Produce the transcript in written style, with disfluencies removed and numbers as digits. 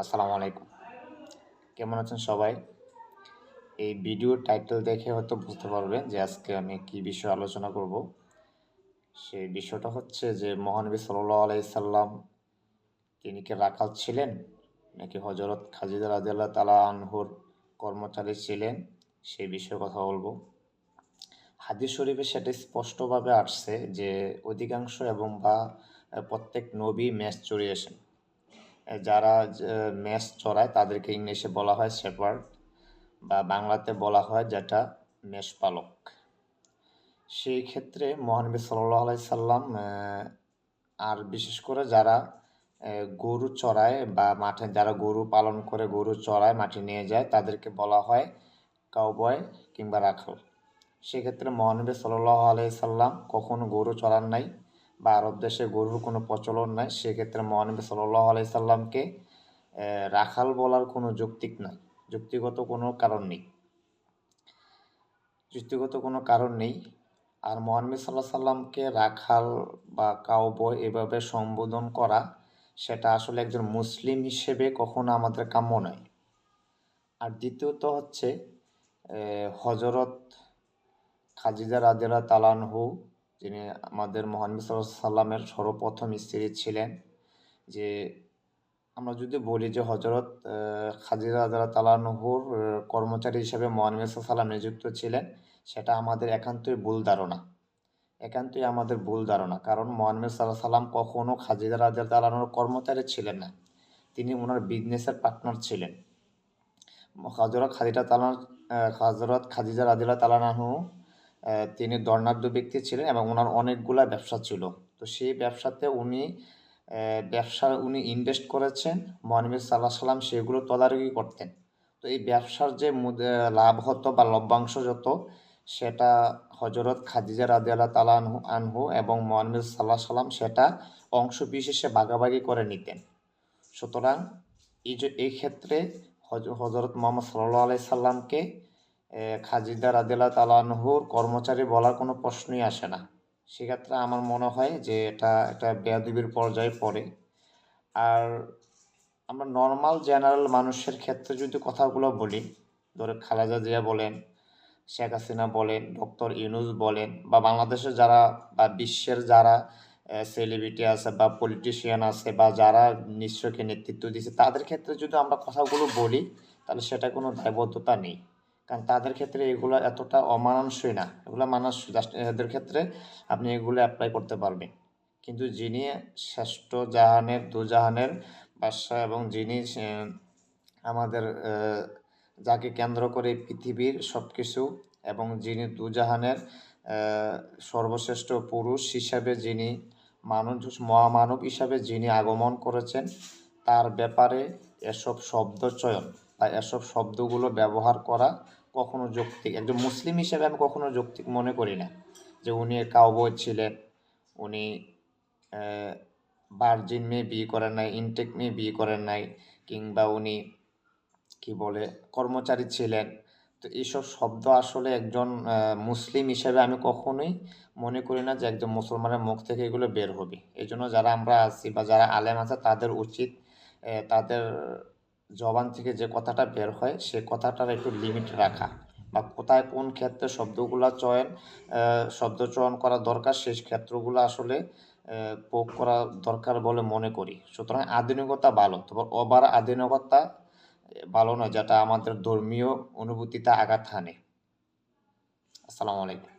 আসসালামু আলাইকুম। কেমন আছেন সবাই? এই ভিডিওর টাইটেল দেখে হয়তো বুঝতে পারবেন যে আজকে আমি কি বিষয়ে আলোচনা করব। সেই বিষয়টা হচ্ছে যে মহানবী সাল্লাল্লাহু আলাইহি সাল্লাম তিনি কি রাখাল ছিলেন নাকি হযরত খাদিজা রাদিয়াল্লাহু তাআলা আনহুর কর্মচারী ছিলেন সেই বিষয়ে কথা বলবো। হাদিস শরীফে সেটা স্পষ্টভাবে আসছে যে অধিকাংশ প্রত্যেক নবী মেষ চড়িয়েছেন। যারা মেষ চড়ায় তাদেরকে ইংলিশে বলা হয় শেপার্ড বা বাংলাতে বলা হয় যেটা মেষপালক। সেই ক্ষেত্রে মহানবী সাল্লাল্লাহু আলাইহি সাল্লাম আর বিশেষ করে যারা গরু চড়ায় বা মাঠে যারা গরু পালন করে গরু চড়ায় মাঠে নিয়ে যায় তাদেরকে বলা হয় কাউবয় কিংবা রাখাল। সেক্ষেত্রে মহানবী সাল্লাল্লাহু আলাইহি সাল্লাম কখনো গরু চড়ান নাই বা আরব দেশে গরুর কোনো প্রচলন নাই। সেক্ষেত্রে মহানবী সাল্লাল্লাহু আলাইহি সাল্লামকে রাখাল বলার কোনো যুক্তিগত কোনো কারণ নেই। আর মহানবী সাল্লাল্লাহু আলাইহি সাল্লামকে রাখাল বা কাউবয় এভাবে সম্বোধন করা সেটা আসলে একজন মুসলিম হিসেবে কখনো আমাদের কাম্য নয়। আর দ্বিতীয়ত হচ্ছে হযরত খাদিজা রাদিয়াল্লাহু তাআলা আনহু যিনি আমাদের মহানবী সাল্লাল্লাহু আলাইহি সাল্লামের সর্বপ্রথম স্ত্রী ছিলেন। যে আমরা যদি বলি যে হযরত খাদিজা রাদিয়াল্লাহু তাআলা আনহুর কর্মচারী হিসেবে মহানবী সাল্লাল্লাহু আলাইহি সাল্লাম নিযুক্ত ছিলেন, সেটা আমাদের একান্তই ভুল ধারণা। কারণ মহানবী সাল্লাল্লাহু আলাইহি সাল্লাম কখনো খাদিজা রাদিয়াল্লাহু তাআলা আনহুর কর্মচারী ছিলেন না। তিনি উনার বিজনেসের পার্টনার ছিলেন। হযরত খাদিজা রাদিয়াল্লাহু তাআলা আনহু তিনি ধনাঢ্য ব্যক্তি ছিলেন এবং উনার অনেকগুলা ব্যবসা ছিল। তো সেই ব্যবসাতে উনি ইনভেস্ট করেছেন, মহানবী সাল্লাল্লাহু আলাইহি সাল্লাম সেগুলো তদারকি করতেন। তো এই ব্যবসার যে লাভ হতো বা লভ্যাংশ যত সেটা হযরত খাদিজা রাদিয়াল্লাহু তাআলা আনহু এবং মহানবী সাল্লাল্লাহু আলাইহি সাল্লাম সেটা অংশ বিশেষে ভাগাভাগি করে নিতেন। সুতরাং এই ক্ষেত্রে হযরত মুহাম্মদ সাল্লাল্লাহু আলাইহি সাল্লামকে খাদিজা রাদিয়াল্লাহু তাআলা আনহুর কর্মচারী বলার কোনো প্রশ্নই আসে না। সেক্ষেত্রে আমার মনে হয় যে এটা একটা বেয়াদবির পর্যায়ে পড়ে। আর আমরা নরমাল জেনারেল মানুষের ক্ষেত্রে যদি কথাগুলো বলি, ধরে খালেদা জিয়া বলেন, শেখ হাসিনা বলেন, ডক্টর ইউনূস বলেন বা বাংলাদেশের যারা বা বিশ্বের যারা সেলিব্রিটি আছে বা পলিটিশিয়ান আছে বা যারা নিশ্চয়কে নেতৃত্ব দিয়েছে তাদের ক্ষেত্রে যদি আমরা কথাগুলো বলি তাহলে সেটা কোনো দায়বদ্ধতা নেই। কারণ তাদের ক্ষেত্রে এগুলো এতটা অমানানসই না। এগুলো মানানসই, জাস্ট এদের ক্ষেত্রে আপনি এগুলো অ্যাপ্লাই করতে পারবেন। কিন্তু যিনি শ্রেষ্ঠ জাহানের দুজাহানের বাদশা এবং যিনি আমাদের যাকে কেন্দ্র করে পৃথিবীর সব কিছু এবং যিনি দুজাহানের সর্বশ্রেষ্ঠ পুরুষ হিসাবে যিনি মহামানব হিসাবে যিনি আগমন করেছেন, তার ব্যাপারে এসব শব্দচয়ন বা এসব শব্দগুলো ব্যবহার করা কখনো যৌক্তিক, একজন মুসলিম হিসেবে আমি কখনো যৌক্তিক মনে করি না। যে উনি কাউবয় ছিলেন, উনি ভার্জিন মেয়ে বিয়ে করেন নাই, ইনটেক মেয়ে বিয়ে করেন নাই, কিংবা উনি কর্মচারী ছিলেন। তো এইসব শব্দ আসলে একজন মুসলিম হিসেবে আমি কখনোই মনে করি না যে একজন মুসলমানের মুখ থেকে এগুলো বের হবে। এই জন্য যারা আমরা আছি বা যারা আলেম আছে তাদের উচিত তাদের জবান থেকে যে কথাটা বের হয় সে কথাটার একটু লিমিট রাখা, বা কোথায় কোন ক্ষেত্রে শব্দ চয়ন করা দরকার সেই ক্ষেত্রগুলো আসলে প্রয়োগ করা দরকার বলে মনে করি। সুতরাং আধুনিকতা ভালো, তবে ওভার আধুনিকতা ভালো নয়, যেটা আমাদের ধর্মীয় অনুভূতিতে আঘাত হানে। আসসালামু আলাইকুম।